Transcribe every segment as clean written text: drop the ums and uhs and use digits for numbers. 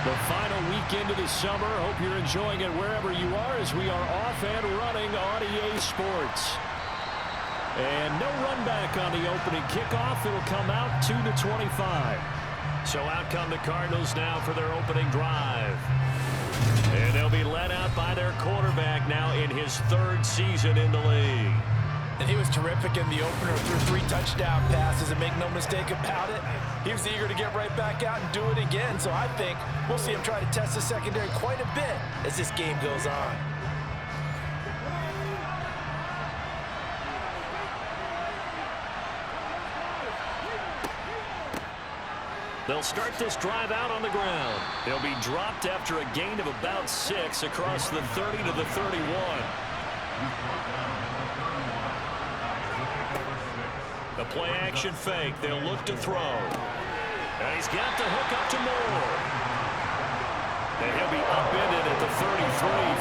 The final weekend of the summer. Hope you're enjoying it wherever you are as we are off and running on EA Sports. And no run back on the opening kickoff. It'll come out to the 25. So out come the Cardinals now for their opening drive. And they'll be led out by their quarterback now in his 3rd season in the league. And he was terrific in the opener, threw 3 touchdown passes, and make no mistake about it, he was eager to get right back out and do it again. So I think we'll see him try to test the secondary quite a bit as this game goes on. They'll start this drive out on the ground. They'll be dropped after a gain of about 6 across the 30 to the 31. The play action fake. They'll look to throw. And he's got the hook up to Moore. And he'll be upended at the 33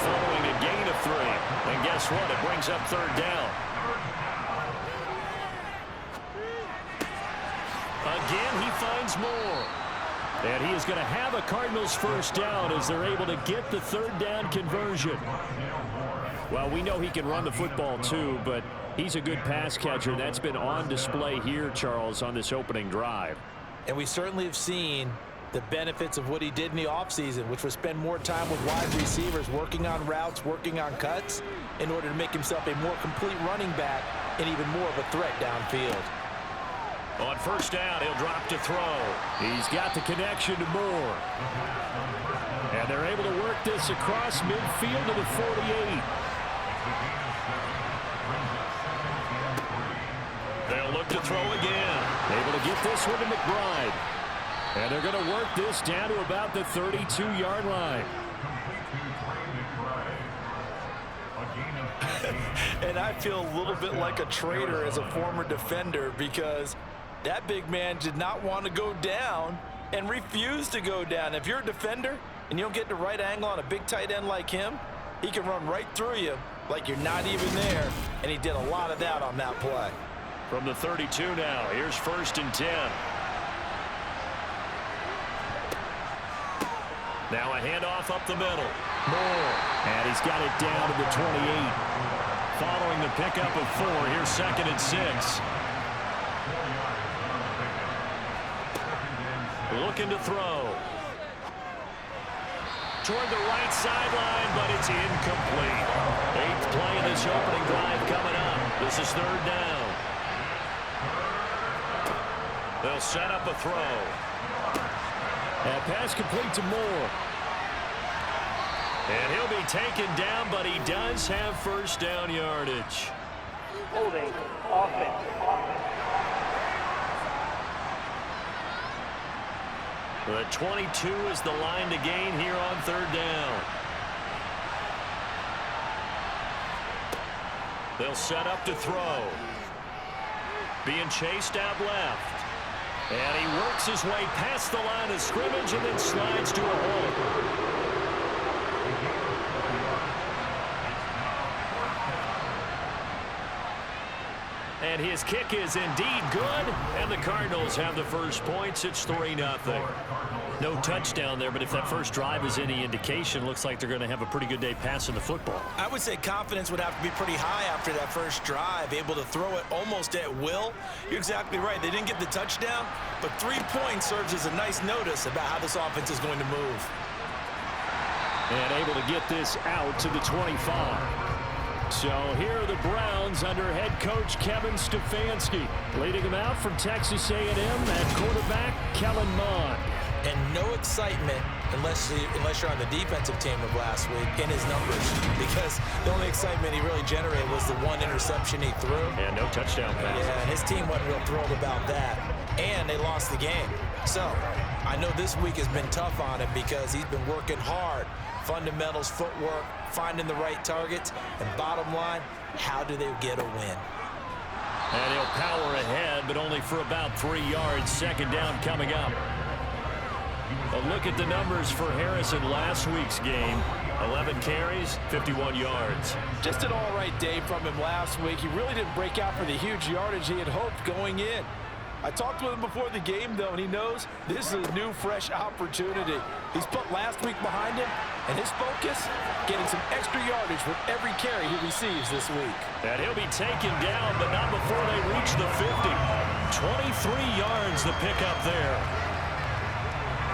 following a gain of 3. And guess what? It brings up 3rd down. Again, he finds Moore. And he is going to have a Cardinals first down as they're able to get the 3rd down conversion. Well, we know he can run the football too, but he's a good pass catcher. That's been on display here, Charles, on this opening drive. And we certainly have seen the benefits of what he did in the offseason, which was spend more time with wide receivers, working on routes, working on cuts, in order to make himself a more complete running back and even more of a threat downfield. On first down, he'll drop to throw. He's got the connection to Moore. And they're able to work this across midfield to the 48. They'll look to throw again. Able to get this one to McBride. And they're going to work this down to about the 32-yard line. And I feel a little bit like a traitor as a former defender because that big man did not want to go down and refused to go down. If you're a defender and you don't get the right angle on a big tight end like him, he can run right through you like you're not even there, and he did a lot of that on that play. From the 32 now, here's 1st and 10. Now a handoff up the middle. Moore. And he's got it down to the 28. Following the pickup of 4, here's 2nd and 6. Looking to throw. Toward the right sideline, but it's incomplete. 8th play of this opening drive coming up. This is 3rd down. They'll set up a throw. And pass complete to Moore. And he'll be taken down, but he does have 1st down yardage. Holding offense. The 22 is the line to gain here on 3rd down. They'll set up to throw. Being chased out left. And he works his way past the line of scrimmage and then slides to a hole. And his kick is indeed good, and the Cardinals have the first points. It's 3-0. No touchdown there, but if that first drive is any indication, looks like they're going to have a pretty good day passing the football. I would say confidence would have to be pretty high after that first drive, able to throw it almost at will. You're exactly right. They didn't get the touchdown, but 3 points serves as a nice notice about how this offense is going to move. And able to get this out to the 25. So here are the Browns under head coach Kevin Stefanski. Leading them out from Texas A&M at quarterback Kellen Mond. And no excitement unless you're on the defensive team of last week in his numbers, because the only excitement he really generated was the 1 interception he threw. And no touchdown pass. Yeah, and his team wasn't real thrilled about that. And they lost the game. So I know this week has been tough on him because he's been working hard. Fundamentals, footwork, finding the right targets, and bottom line, how do they get a win? And he'll power ahead, but only for about 3 yards. 2nd down coming up. A look at the numbers for Harrison last week's game. 11 carries, 51 yards. Just an all right day from him last week. He really didn't break out for the huge yardage he had hoped going in. I talked with him before the game, though, and he knows this is a new, fresh opportunity. He's put last week behind him, and his focus, getting some extra yardage with every carry he receives this week. And he'll be taken down, but not before they reach the 50. 23 yards the pickup there.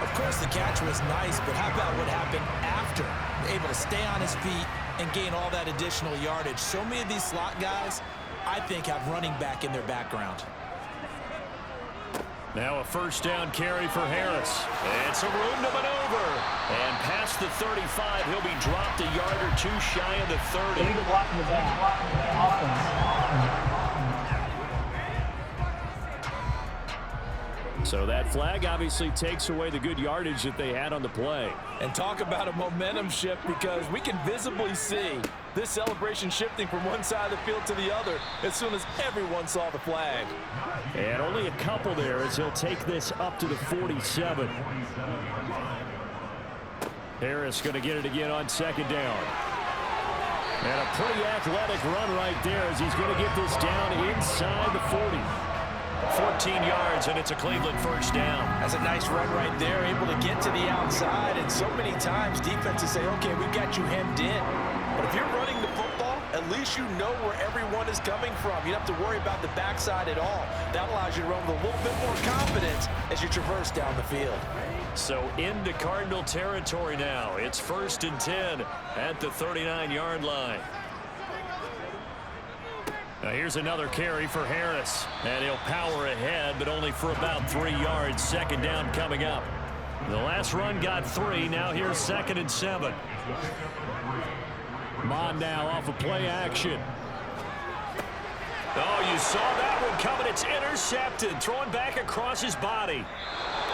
Of course, the catch was nice, but how about what happened after? Able to stay on his feet and gain all that additional yardage. So many of these slot guys, I think, have running back in their background. Now a first down carry for Harris. And some room to maneuver. And past the 35, he'll be dropped a yard or two shy of the 30. Lead the block in the back. Offense. So that flag obviously takes away the good yardage that they had on the play. And talk about a momentum shift, because we can visibly see this celebration shifting from one side of the field to the other as soon as everyone saw the flag. And only a couple there as he'll take this up to the 47. Harris going to get it again on second down. And a pretty athletic run right there as he's going to get this down inside the 40. 14 yards, and it's a Cleveland first down. That's a nice run right there, able to get to the outside. And so many times defenses say, okay, we've got you hemmed in. But if you're running the football, at least you know where everyone is coming from. You don't have to worry about the backside at all. That allows you to run with a little bit more confidence as you traverse down the field. So into Cardinal territory now. It's 1st and 10 at the 39-yard line. Now here's another carry for Harris. And he'll power ahead, but only for about 3 yards. Second down coming up. The last run got 3. Now here's 2nd and 7. Mon now off of play action. Oh, you saw that one coming. It's intercepted. Throwing back across his body.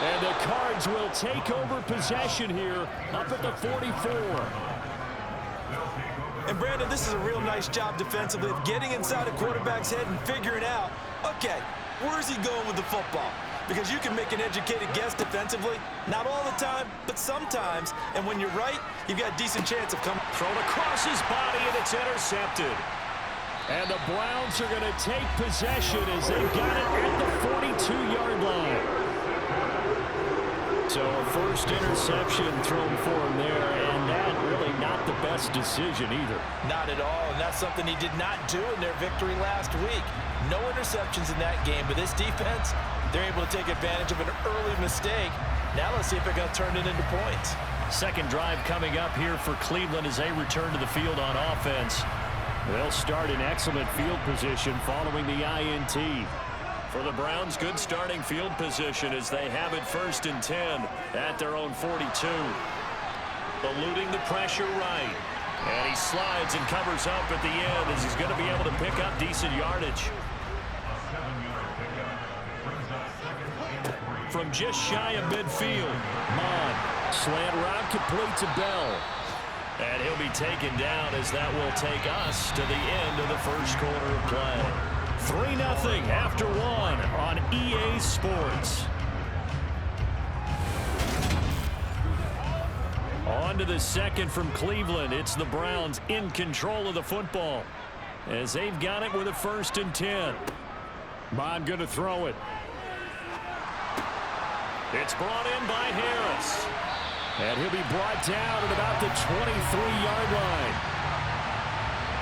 And the Cards will take over possession here up at the 44. And Brandon, this is a real nice job defensively of getting inside a quarterback's head and figuring out, okay, where's he going with the football? Because you can make an educated guess defensively, not all the time, but sometimes. And when you're right, you've got a decent chance of coming. Thrown across his body, and it's intercepted. And the Browns are going to take possession as they've got it at the 42-yard line. So a first interception thrown for him there, and that really not the best decision either. Not at all, and that's something he did not do in their victory last week. No interceptions in that game, but this defense, they're able to take advantage of an early mistake. Now let's see if they're going to turn it into points. Second drive coming up here for Cleveland as they return to the field on offense. They'll start in excellent field position following the INT. For the Browns, good starting field position as they have it 1st and 10 at their own 42. Eluding the pressure right. And he slides and covers up at the end as he's going to be able to pick up decent yardage. From just shy of midfield, Mon. Slant route complete to Bell. And he'll be taken down as that will take us to the end of the first quarter of play. 3-0 after 1 on EA Sports. On to the second from Cleveland. It's the Browns in control of the football as they've got it with a 1st and 10. Mon going to throw it. It's brought in by Harris. And he'll be brought down at about the 23-yard line.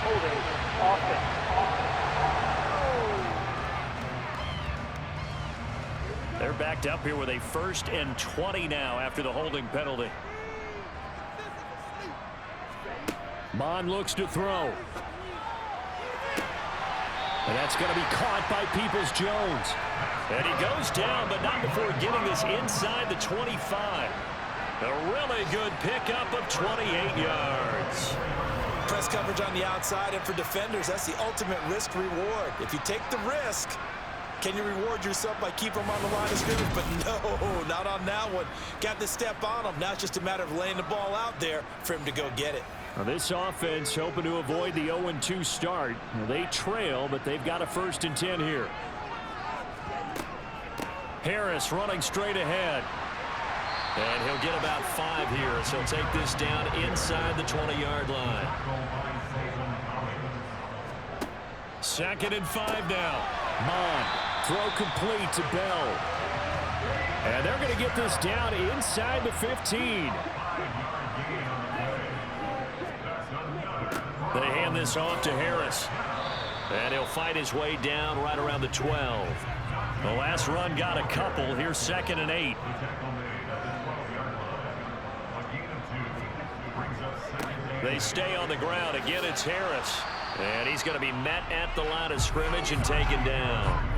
Holding. Offense. They're backed up here with a 1st and 20 now after the holding penalty. Mon looks to throw. And that's going to be caught by Peoples-Jones. And he goes down, but not before getting this inside the 25. A really good pickup of 28 yards. Press coverage on the outside, and for defenders, that's the ultimate risk-reward. If you take the risk, can you reward yourself by keeping them on the line of scrimmage? But no, not on that one. Got the step on him. Now it's just a matter of laying the ball out there for him to go get it. Now this offense hoping to avoid the 0-2 start. They trail, but they've got a 1st and 10 here. Harris running straight ahead. And he'll get about 5 here, so he'll take this down inside the 20-yard line. 2nd and 5 now. Mon Throw complete to Bell. And they're going to get this down inside the 15. They hand this off to Harris. And he'll fight his way down right around the 12. The last run got a couple. Here's 2nd and 8. They stay on the ground. Again, it's Harris. And he's going to be met at the line of scrimmage and taken down.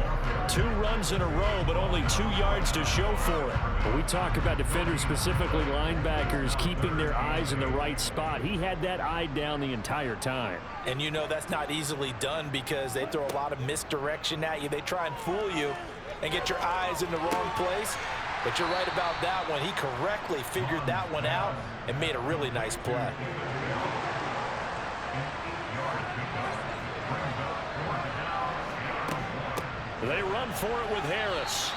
2 runs in a row, but only 2 yards to show for it. When we talk about defenders, specifically linebackers, keeping their eyes in the right spot, he had that eye down the entire time. And you know that's not easily done because they throw a lot of misdirection at you. They try and fool you and get your eyes in the wrong place. But you're right about that one. He correctly figured that one out and made a really nice play. They run for it with Harris.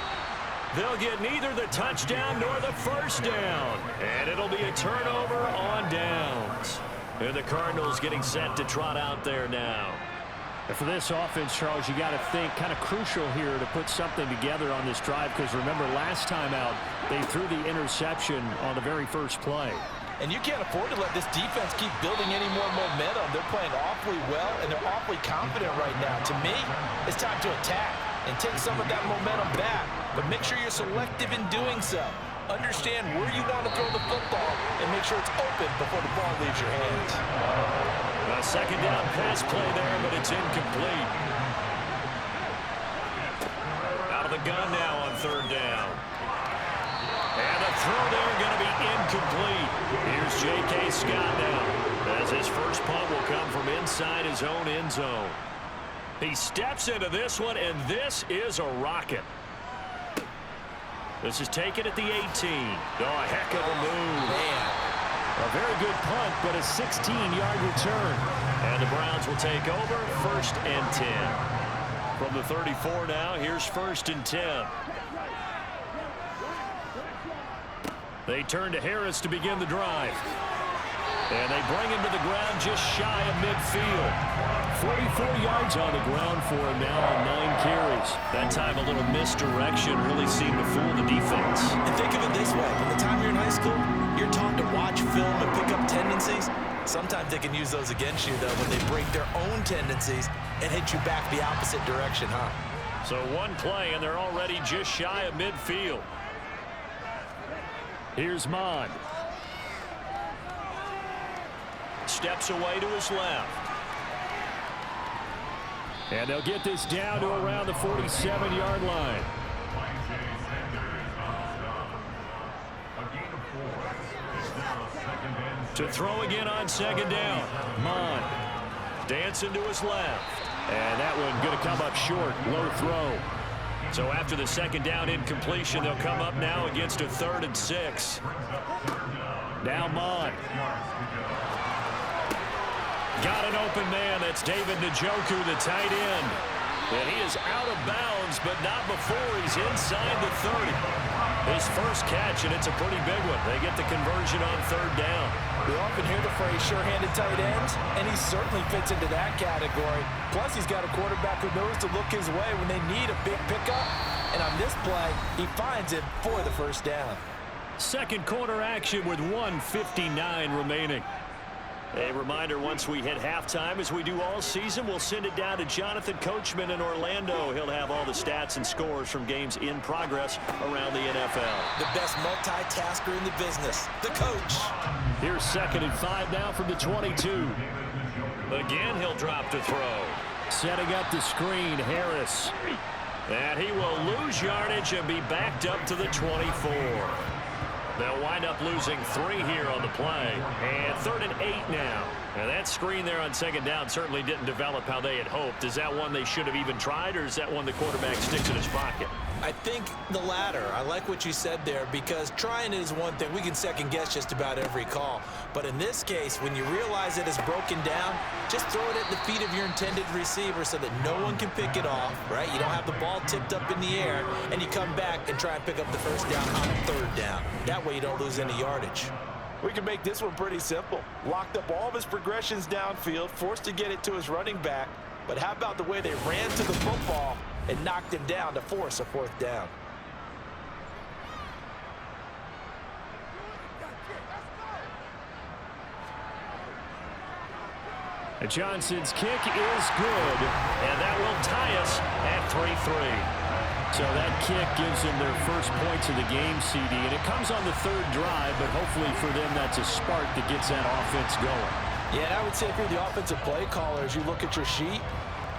They'll get neither the touchdown nor the first down. And it'll be a turnover on downs. And the Cardinals getting set to trot out there now. And for this offense, Charles, you got to think kind of crucial here to put something together on this drive, because remember last time out they threw the interception on the very first play. And you can't afford to let this defense keep building any more momentum. They're playing awfully well, and they're awfully confident right now. To me, it's time to attack and take some of that momentum back. But make sure you're selective in doing so. Understand where you want to throw the football and make sure it's open before the ball leaves your hands. A 2nd down pass play there, but it's incomplete. Out of the gun now on 3rd down. And the throw there going to be incomplete. Here's J.K. Scott now, as his first punt will come from inside his own end zone. He steps into this one, and this is a rocket. This is taken at the 18. Oh, a heck of a move. Man. A very good punt, but a 16-yard return. And the Browns will take over 1st and 10. From the 34 now, here's 1st and 10. They turn to Harris to begin the drive. And they bring him to the ground just shy of midfield. 44 yards on the ground for him now on 9 carries. That time a little misdirection really seemed to fool the defense. And think of it this way. By the time you're in high school, you're taught to watch film and pick up tendencies. Sometimes they can use those against you, though, when they break their own tendencies and hit you back the opposite direction, huh? So one play, and they're already just shy of midfield. Here's Mod. Steps away to his left. And they'll get this down to around the 47-yard line. To throw again on 2nd down. Mon dancing to his left. And that one going to come up short. Low throw. So after the 2nd down incompletion, they'll come up now against a 3rd and 6. Now Mon. Got an open man. That's David Njoku, the tight end. And he is out of bounds, but not before he's inside the 30. His first catch, and it's a pretty big one. They get the conversion on 3rd down. We often hear the phrase sure-handed tight ends, and he certainly fits into that category. Plus, he's got a quarterback who knows to look his way when they need a big pickup. And on this play, he finds it for the 1st down. Second quarter action with 1:59 remaining. A reminder, once we hit halftime, as we do all season, we'll send it down to Jonathan Coachman in Orlando. He'll have all the stats and scores from games in progress around the NFL. The best multitasker in the business, the coach. Here's 2nd and 5 now from the 22. Again, he'll drop to throw. Setting up the screen, Harris. And he will lose yardage and be backed up to the 24. They'll wind up losing 3 here on the play. And 3rd and 8 now. And that screen there on 2nd down certainly didn't develop how they had hoped. Is that one they should have even tried, or is that one the quarterback sticks in his pocket? I think the latter. I like what you said there, because trying is one thing. We can second guess just about every call. But in this case, when you realize it is broken down, just throw it at the feet of your intended receiver so that no one can pick it off, right? You don't have the ball tipped up in the air, and you come back and try and pick up the 1st down on 3rd down. That way you don't lose any yardage. We can make this one pretty simple. Locked up all of his progressions downfield, forced to get it to his running back. But how about the way they ran to the football and knocked him down to force a 4th down. And Johnson's kick is good, and that will tie us at 3-3. So that kick gives them their first points of the game, CD, and it comes on the 3rd drive, but hopefully for them that's a spark that gets that offense going. Yeah, and I would say if you're the offensive play caller, as you look at your sheet,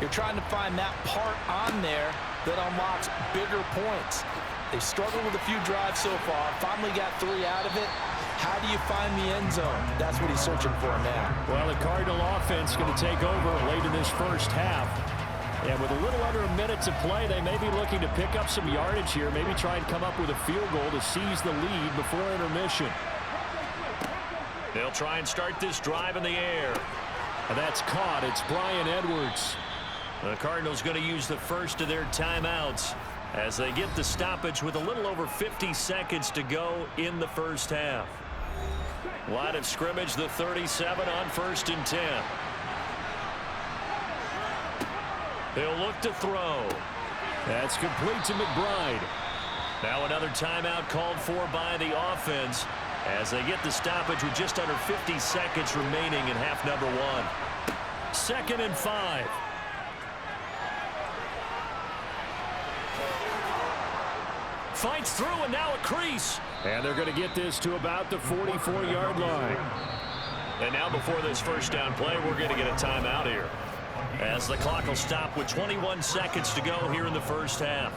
you're trying to find that part on there that unlocks bigger points. They've struggled with a few drives so far, finally got 3 out of it. How do you find the end zone? That's what he's searching for now. Well, the Cardinal offense is going to take over late in this first half. And with a little under a minute to play, they may be looking to pick up some yardage here, maybe try and come up with a field goal to seize the lead before intermission. They'll try and start this drive in the air. And that's caught. It's Bryan Edwards. The Cardinals going to use the first of their timeouts as they get the stoppage with a little over 50 seconds to go in the first half. Line of scrimmage, the 37 on 1st and 10. They'll look to throw. That's complete to McBride. Now another timeout called for by the offense as they get the stoppage with just under 50 seconds remaining in half number 1. 2nd and 5. Fights through and now a crease. And they're going to get this to about the 44-yard line. And now before this first down play, we're going to get a timeout here, as the clock will stop with 21 seconds to go here in the first half.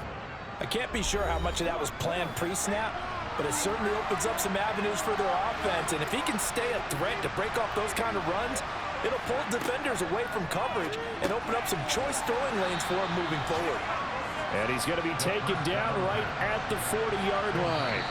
I can't be sure how much of that was planned pre-snap, but it certainly opens up some avenues for their offense. And if he can stay a threat to break off those kind of runs, it'll pull defenders away from coverage and open up some choice throwing lanes for him moving forward. And he's going to be taken down right at the 40-yard line.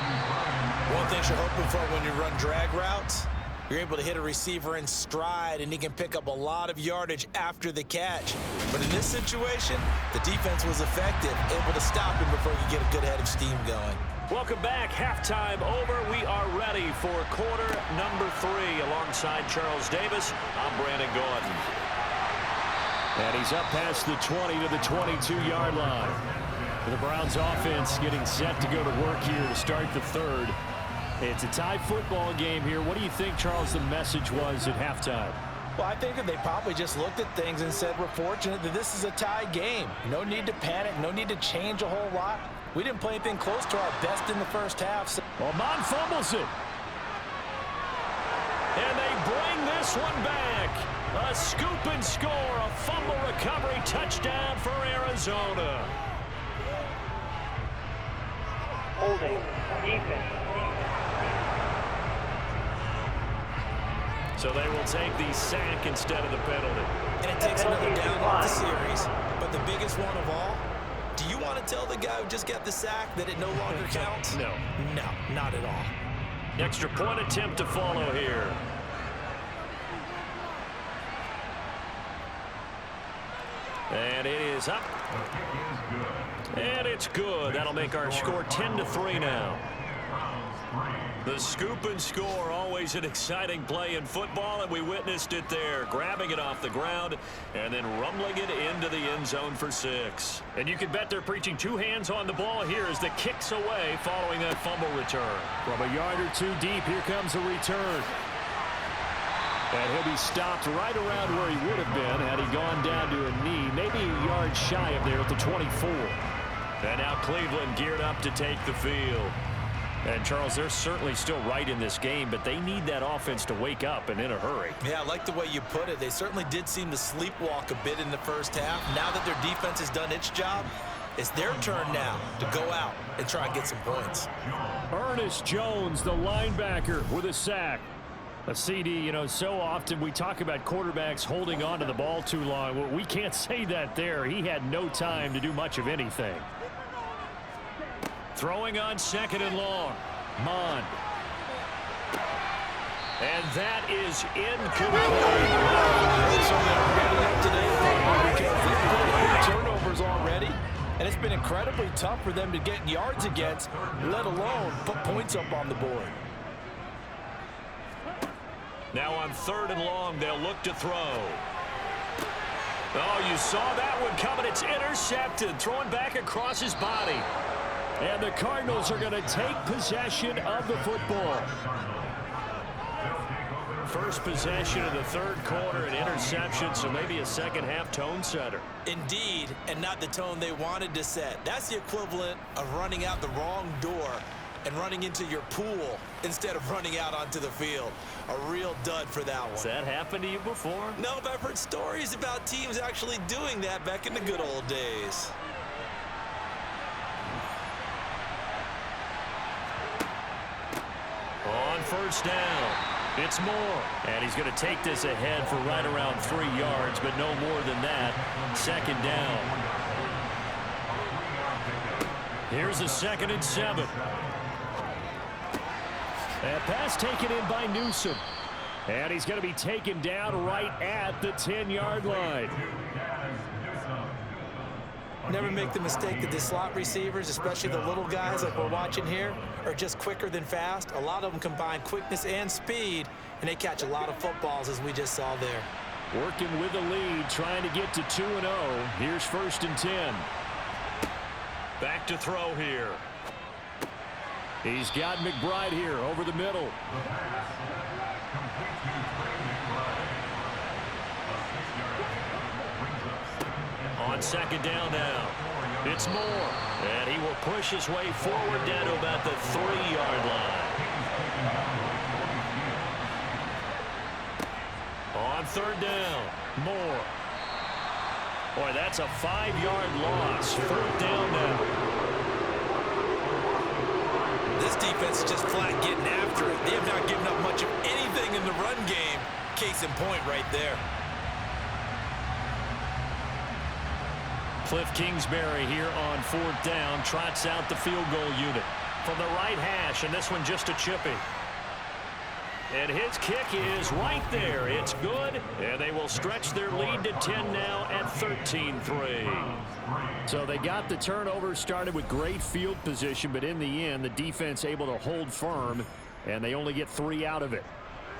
One thing you're hoping for when you run drag routes, you're able to hit a receiver in stride, and he can pick up a lot of yardage after the catch. But in this situation, the defense was effective, able to stop him before you get a good head of steam going. Welcome back. Halftime over. We are ready for quarter number 3. Alongside Charles Davis, I'm Brandon Gordon. And he's up past the 20 to the 22-yard line. The Browns offense getting set to go to work here to start the 3rd. It's a tie football game here. What do you think, Charles, the message was at halftime? Well, I think that they probably just looked at things and said, we're fortunate that this is a tie game. No need to panic. No need to change a whole lot. We didn't play anything close to our best in the first half. So well, Mon fumbles it. And they bring this one back. A scoop and score. A fumble recovery touchdown for Arizona. Holding. Defense. So they will take the sack instead of the penalty. And it takes another down off the series. But the biggest one of all, do you want to tell the guy who just got the sack that it no longer counts? No. No, not at all. Extra point attempt to follow here. And it is up. And it's good. That'll make our score 10-3 now. The scoop and score, always an exciting play in football, and we witnessed it there. Grabbing it off the ground and then rumbling it into the end zone for 6. And you can bet they're preaching 2 hands on the ball here as the kick's away following that fumble return. From a yard or 2 deep, here comes a return. And he'll be stopped right around where he would have been had he gone down to a knee, maybe a yard shy of there at the 24. And now Cleveland geared up to take the field. And, Charles, they're certainly still right in this game, but they need that offense to wake up and in a hurry. Yeah, I like the way you put it. They certainly did seem to sleepwalk a bit in the first half. Now that their defense has done its job, it's their turn now to go out and try and get some points. Ernest Jones, the linebacker, with a sack. A CD, you know, so often we talk about quarterbacks holding on to the ball too long. Well, we can't say that there. He had no time to do much of anything. Throwing on 2nd and long. Mond. And that is incomplete. Turnovers already, and it's been incredibly tough for them to get yards against, let alone put points up on the board. Now on 3rd and long, they'll look to throw. Oh, you saw that one coming. It's intercepted, throwing back across his body. And the Cardinals are going to take possession of the football. First possession of the third quarter, an interception, so maybe a second-half tone setter. Indeed, and not the tone they wanted to set. That's the equivalent of running out the wrong door and running into your pool instead of running out onto the field. A real dud for that one. Has that happened to you before? No, but I've heard stories about teams actually doing that back in the good old days. On first down, it's Moore. And he's going to take this ahead for right around 3 yards, but no more than that. Second down. Here's a 2nd and 7. That pass taken in by Newsom. And he's going to be taken down right at the 10-yard line. Never make the mistake that the slot receivers, especially the little guys like we're watching here, are just quicker than fast. A lot of them combine quickness and speed, and they catch a lot of footballs, as we just saw there. Working with the lead, trying to get to 2-0. Here's 1st and 10. Back to throw here. He's got McBride here over the middle. On 2nd down now, it's Moore. And he will push his way forward down to about the 3-yard line. On 3rd down, Moore. Boy, that's a 5-yard loss. 3rd down now. This defense is just flat getting after it. They have not given up much of anything in the run game. Case in point right there. Cliff Kingsbury here on 4th down, trots out the field goal unit from the right hash, and this one just a chippy. And his kick is right there. It's good, and they will stretch their lead to 10 now at 13-3. So they got the turnover, started with great field position, but in the end, the defense able to hold firm, and they only get 3 out of it.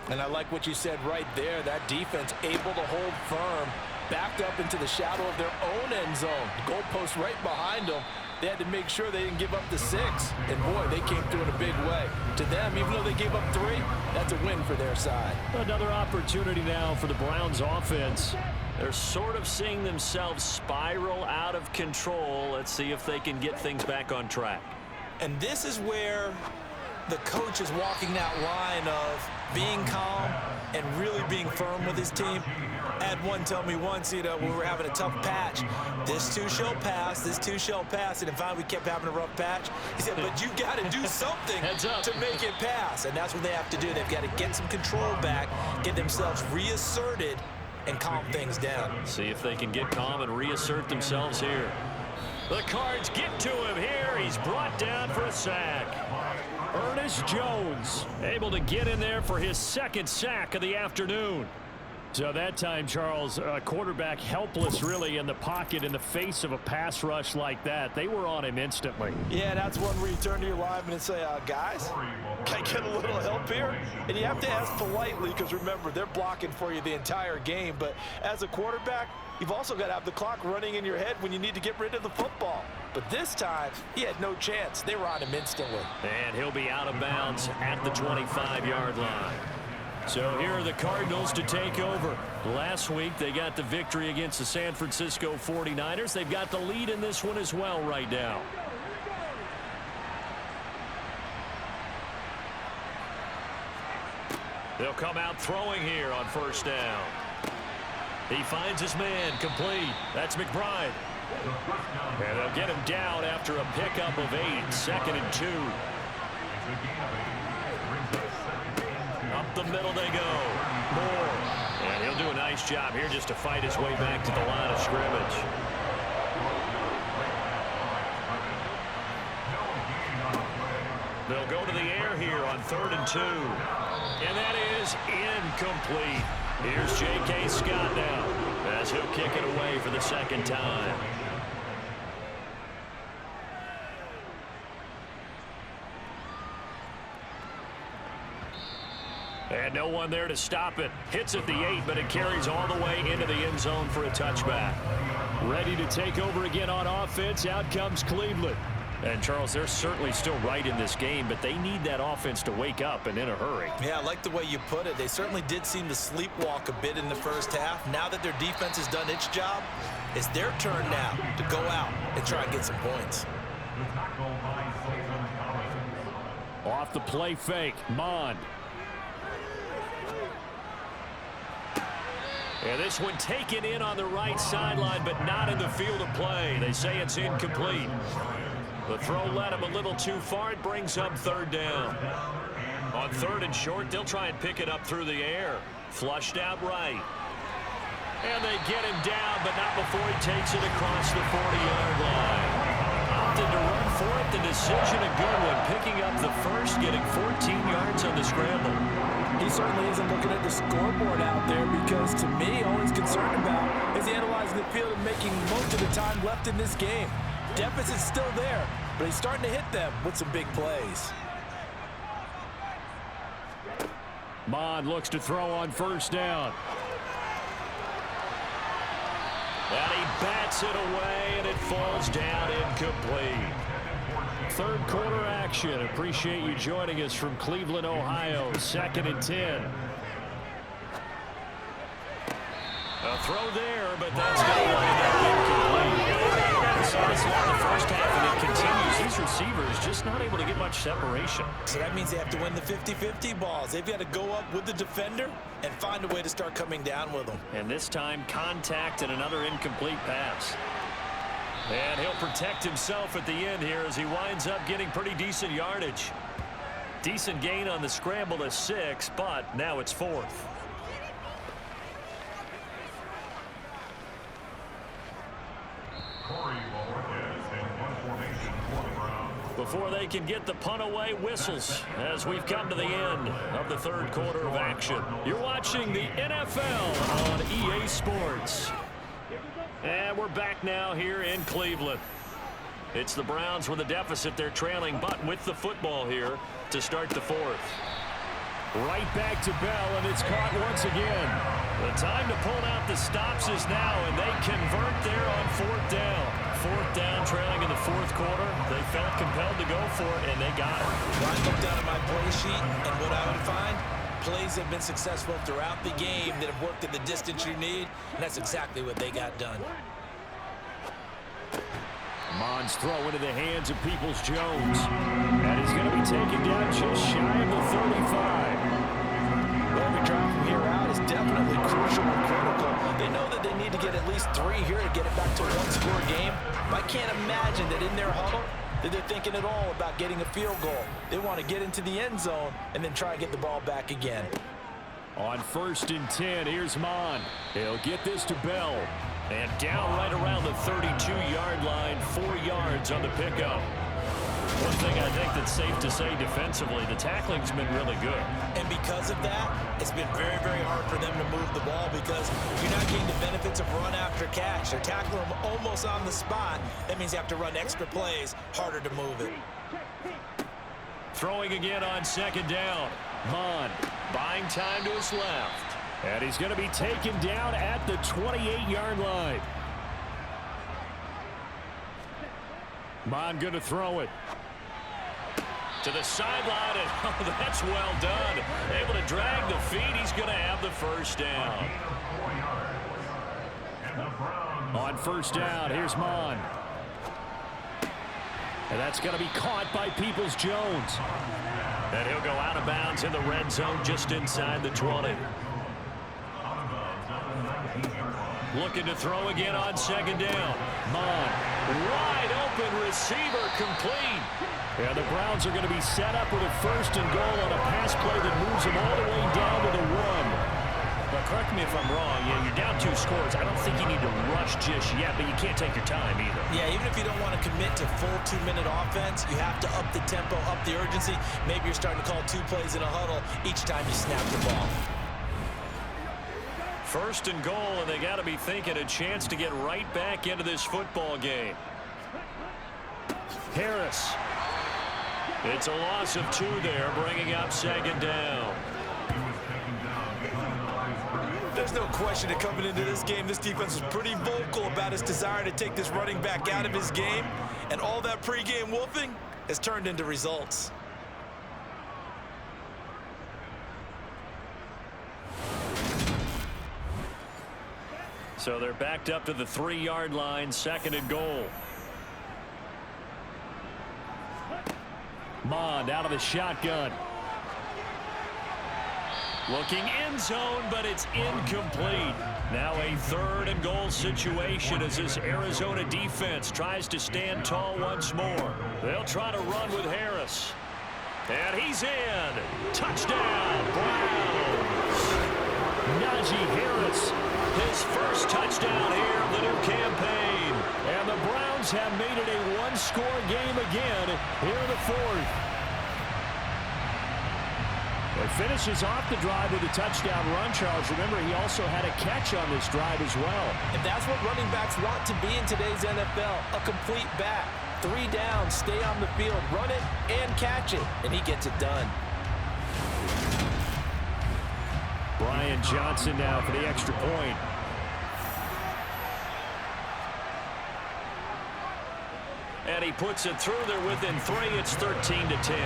And I like what you said right there. That defense able to hold firm, backed up into the shadow of their own end zone. The goalpost right behind them. They had to make sure they didn't give up the 6. And, boy, they came through in a big way. To them, even though they gave up 3, that's a win for their side. Another opportunity now for the Browns offense. They're sort of seeing themselves spiral out of control. Let's see if they can get things back on track. And this is where the coach is walking that line of being calm and really being firm with his team. I had one tell me once, when we were having a tough patch, this too shall pass, this too shall pass, and finally we kept having a rough patch. He said, but you got to do something to make it pass, and that's what they have to do. They've got to get some control back, get themselves reasserted, and calm things down. See if they can get calm and reassert themselves here. The Cards get to him here. He's brought down for a sack. Ernest Jones able to get in there for his 2nd sack of the afternoon. So that time, Charles, quarterback helpless really in the pocket in the face of a pass rush like that. They were on him instantly. Yeah, that's one where you turn to your lineman and say, guys, can I get a little help here? And you have to ask politely because, remember, they're blocking for you the entire game. But as a quarterback, you've also got to have the clock running in your head when you need to get rid of the football. But this time, he had no chance. They were on him instantly. And he'll be out of bounds at the 25-yard line. So here are the Cardinals to take over. Last week, they got the victory against the San Francisco 49ers. They've got the lead in this one as well right now. They'll come out throwing here on 1st down. He finds his man complete. That's McBride. And they'll get him down after a pickup of 8. 2nd and 2. Up the middle they go. Moore. And he'll do a nice job here just to fight his way back to the line of scrimmage. They'll go to the air here on 3rd and 2. And that is incomplete. Here's J.K. Scott now as he'll kick it away for the 2nd time. And no one there to stop it. Hits at the 8, but it carries all the way into the end zone for a touchback. Ready to take over again on offense. Out comes Cleveland. And, Charles, they're certainly still right in this game, but they need that offense to wake up and in a hurry. Yeah, I like the way you put it. They certainly did seem to sleepwalk a bit in the first half. Now that their defense has done its job, it's their turn now to go out and try and get some points. Off the play fake, Mond. And this one taken in on the right sideline, but not in the field of play. They say it's incomplete. The throw led him a little too far. It brings up third down. On third and short, they'll try and pick it up through the air. Flushed out right. And they get him down, but not before he takes it across the 40-yard line. Opted to run for it. The decision a good one. Picking up the first, getting 14 yards on the scramble. He certainly isn't looking at the scoreboard out there because, to me, all he's concerned about is analyzing the field and making most of the time left in this game. Deficit's still there, but he's starting to hit them with some big plays. Mond looks to throw on first down. And he bats it away, and it falls down incomplete. Third quarter action. Appreciate you joining us from Cleveland, Ohio. 2nd and 10. A throw there, but that's going to wind up incomplete. Saw this in the first half, and it continues. These receivers just not able to get much separation. So that means they have to win the 50-50 balls. They've got to go up with the defender and find a way to start coming down with them. And this time, contact and another incomplete pass. And he'll protect himself at the end here as he winds up getting pretty decent yardage. Decent gain on the scramble to 6, but now it's 4th. Before they can get the punt away, whistles as we've come to the end of the third quarter of action. You're watching the NFL on EA Sports. And we're back now here in Cleveland. It's the Browns with a deficit. They're trailing, but with the football here to start the 4th. Right back to Bell, and it's caught once again. The time to pull out the stops is now, and they convert there on 4th down. 4th down, trailing in the 4th quarter. They felt compelled to go for it, and they got it. Well, I look down at my play sheet, and what I would find, plays have been successful throughout the game that have worked at the distance you need, and that's exactly what they got done. Mond's throw into the hands of Peoples-Jones. And he's going to be taken down just shy of the 35. Every drive from here out is definitely crucial and critical. They know that they need to get at least 3 here to get it back to a one-score game. But I can't imagine that in their huddle that they're thinking at all about getting a field goal. They want to get into the end zone and then try and get the ball back again. On 1st and 10, here's Mond. He'll get this to Bell. And down right around the 32-yard line, 4 yards on the pickup. One thing I think that's safe to say defensively, the tackling's been really good. And because of that, it's been very, very hard for them to move the ball because you're not getting the benefits of run after catch. They're tackling them almost on the spot. That means you have to run extra plays, harder to move it. Throwing again on 2nd down. Mond buying time to his left. And he's going to be taken down at the 28-yard line. Mond going to throw it. To the sideline, and oh, that's well done. Able to drag the feet. He's going to have the first down. On 1st down, here's Mond. And that's going to be caught by Peoples-Jones. And he'll go out of bounds in the red zone just inside the 20. Looking to throw again on 2nd down. Mond, wide open receiver, complete. And the Browns are going to be set up with a 1st and goal on a pass play that moves them all the way down to the 1. But correct me if I'm wrong. Yeah, you're down 2 scores. I don't think you need to rush just yet, but you can't take your time either. Yeah, even if you don't want to commit to full 2-minute offense, you have to up the tempo, up the urgency. Maybe you're starting to call 2 plays in a huddle each time you snap the ball. 1st and goal, and they got to be thinking a chance to get right back into this football game. Harris. It's a loss of 2 there, bringing up 2nd down. There's no question that coming into this game, this defense was pretty vocal about its desire to take this running back out of his game, and all that pregame wolfing has turned into results. So they're backed up to the 3-yard line, 2nd and goal. Mond out of the shotgun. Looking end zone, but it's incomplete. Now a 3rd and goal situation as this Arizona defense tries to stand tall once more. They'll try to run with Harris. And he's in. Touchdown, Browns. Najee Harris, his first touchdown here of the new campaign. And the Browns have made it a one-score game again here in the 4th. It finishes off the drive with a touchdown run, Charles. Remember, he also had a catch on this drive as well. And that's what running backs want to be in today's NFL, a complete back. 3 down, stay on the field, run it, and catch it, and he gets it done. Brian Johnson now for the extra point. And he puts it through there within 3. It's 13-10.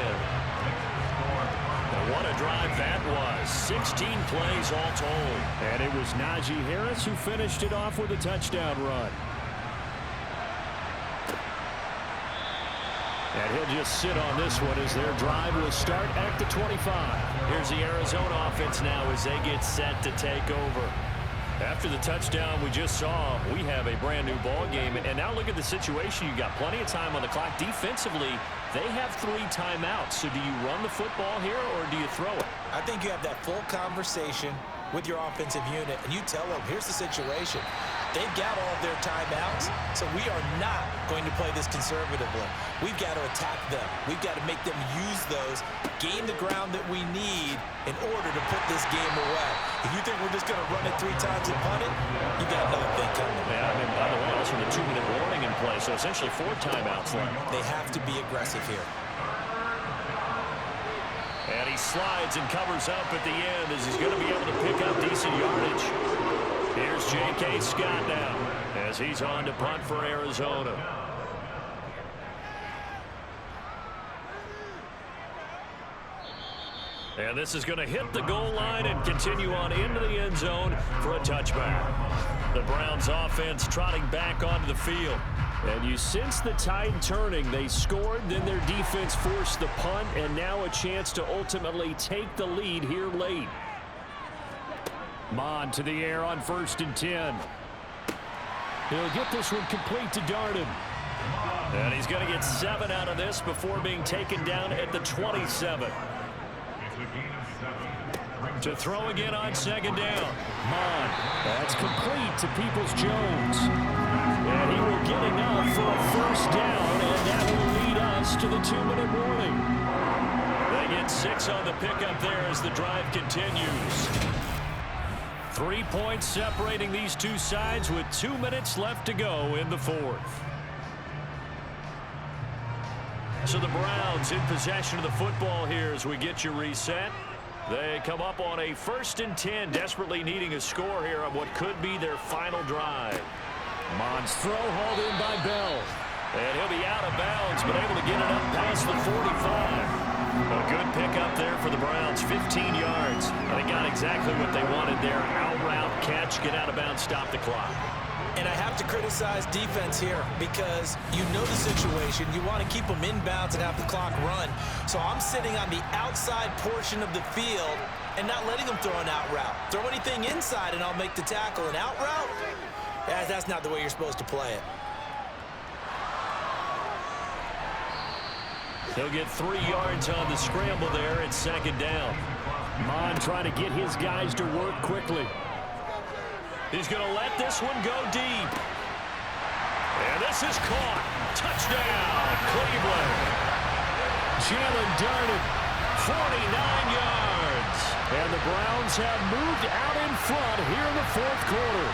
What a drive that was. 16 plays all told. And it was Najee Harris who finished it off with a touchdown run. And he'll just sit on this one as their drive will start at the 25. Here's the Arizona offense now as they get set to take over. After the touchdown we just saw, we have a brand new ball game. And now look at the situation. You've got plenty of time on the clock. Defensively, they have 3 timeouts. So do you run the football here or do you throw it? I think you have that full conversation with your offensive unit, and you tell them, here's the situation. They've got all of their timeouts, so we are not going to play this conservatively. We've got to attack them. We've got to make them use those, gain the ground that we need in order to put this game away. If you think we're just going to run it 3 times and punt it, you got another thing coming. Yeah, and by the way, also the 2-minute warning in play, so essentially 4 timeouts left. They have to be aggressive here. And he slides and covers up at the end as he's going to be able to pick up decent yardage. Here's J.K. Scott now as he's on to punt for Arizona. And this is going to hit the goal line and continue on into the end zone for a touchback. The Browns offense trotting back onto the field. And you sense the tide turning. They scored, then their defense forced the punt, and now a chance to ultimately take the lead here late. Mond to the air on 1st and 10. He'll get this one complete to Darden. And he's going to get 7 out of this before being taken down at the 27. To throw again on 2nd down. Mond. That's complete to Peoples-Jones. And he will get enough for a 1st down, and that will lead us to the 2-minute warning. They get 6 on the pickup there as the drive continues. 3 points separating these two sides with 2 minutes left to go in the 4th. So the Browns in possession of the football here as we get you reset. They come up on a 1st and 10, desperately needing a score here on what could be their final drive. Mond's throw hauled in by Bell. And he'll be out of bounds, but able to get it up past the 45. A good pickup there for the Browns, 15 yards. And they got exactly what they wanted there. Out route, catch, get out of bounds, stop the clock. And I have to criticize defense here because you know the situation. You want to keep them inbounds and have the clock run. So I'm sitting on the outside portion of the field and not letting them throw an out route. Throw anything inside and I'll make the tackle. An out route? That's not the way you're supposed to play it. He'll get 3 yards on the scramble there at 2nd down. Mond trying to get his guys to work quickly. He's going to let this one go deep. And this is caught. Touchdown, Cleveland. Jalen Darden, 49 yards. And the Browns have moved out in front here in the 4th quarter.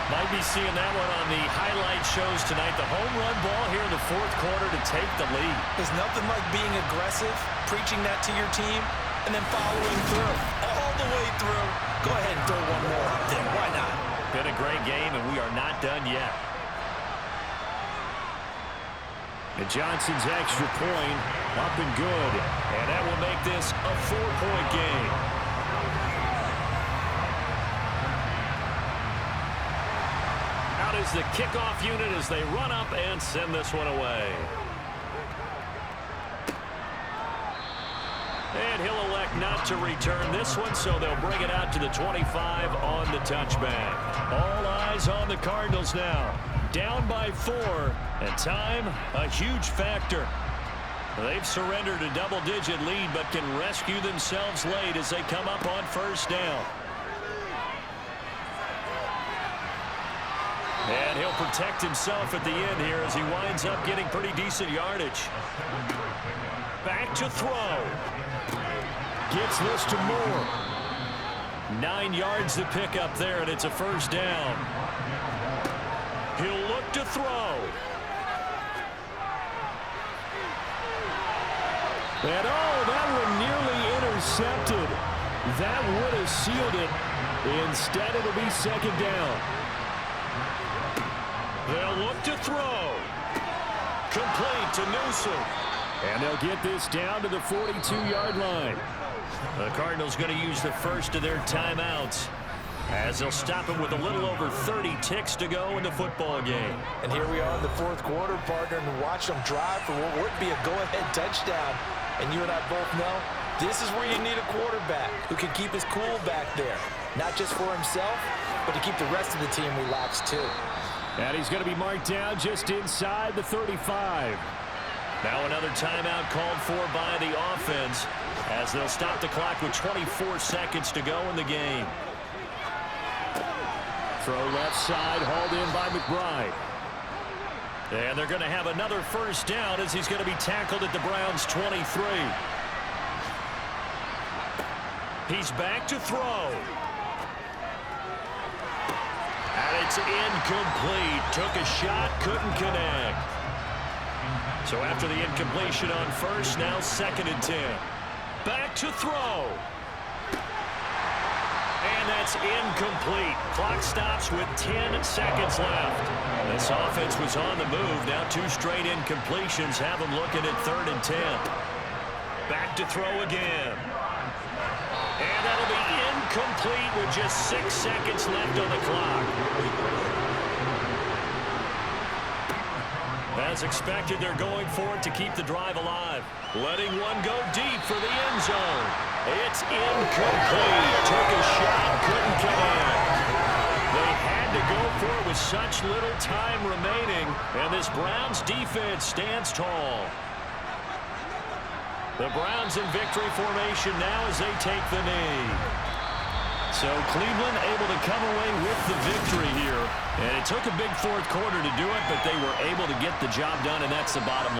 Might be seeing that one on the highlight shows tonight. The home run ball here in the 4th quarter to take the lead. There's nothing like being aggressive, preaching that to your team, and then following through. All the way through. Go ahead and throw one more. not done yet. And Johnson's extra point up and good. And that will make this a 4-point game. Out is the kickoff unit as they run up and send this one away. And he'll elect not to return this one, so they'll bring it out to the 25 on the touchback. All eyes on the Cardinals now. Down by 4, and time, a huge factor. They've surrendered a double-digit lead, but can rescue themselves late as they come up on first down. And he'll protect himself at the end here as he winds up getting pretty decent yardage. Back to throw. Gets this to Moore. 9 yards to pick up there, and it's a first down. He'll look to throw. And that one nearly intercepted. That would have sealed it. Instead, it'll be second down. They'll look to throw. Complete to Newsom. And they'll get this down to the 42-yard line. The Cardinals going to use the first of their timeouts as they'll stop him with a little over 30 ticks to go in the football game. And here we are in the fourth quarter, partner, and watch them drive for what would be a go-ahead touchdown. And you and I both know this is where you need a quarterback who can keep his cool back there. Not just for himself, but to keep the rest of the team relaxed too. And he's going to be marked down just inside the 35. Now another timeout called for by the offense as they'll stop the clock with 24 seconds to go in the game. Throw left side, hauled in by McBride. And they're going to have another first down as he's going to be tackled at the Browns' 23. He's back to throw. And it's incomplete. Took a shot, couldn't connect. So after the incompletion on first, now 2nd and 10. Back to throw. And that's incomplete. Clock stops with 10 seconds left. This offense was on the move. Now 2 straight incompletions have them looking at 3rd and 10. Back to throw again. And that'll be incomplete with just 6 seconds left on the clock. As expected, they're going for it to keep the drive alive. Letting one go deep for the end zone. It's incomplete. Took a shot, couldn't connect. They had to go for it with such little time remaining, and this Browns defense stands tall. The Browns in victory formation now as they take the knee. So Cleveland able to come away with the victory here. And it took a big fourth quarter to do it, but they were able to get the job done, and that's the bottom line.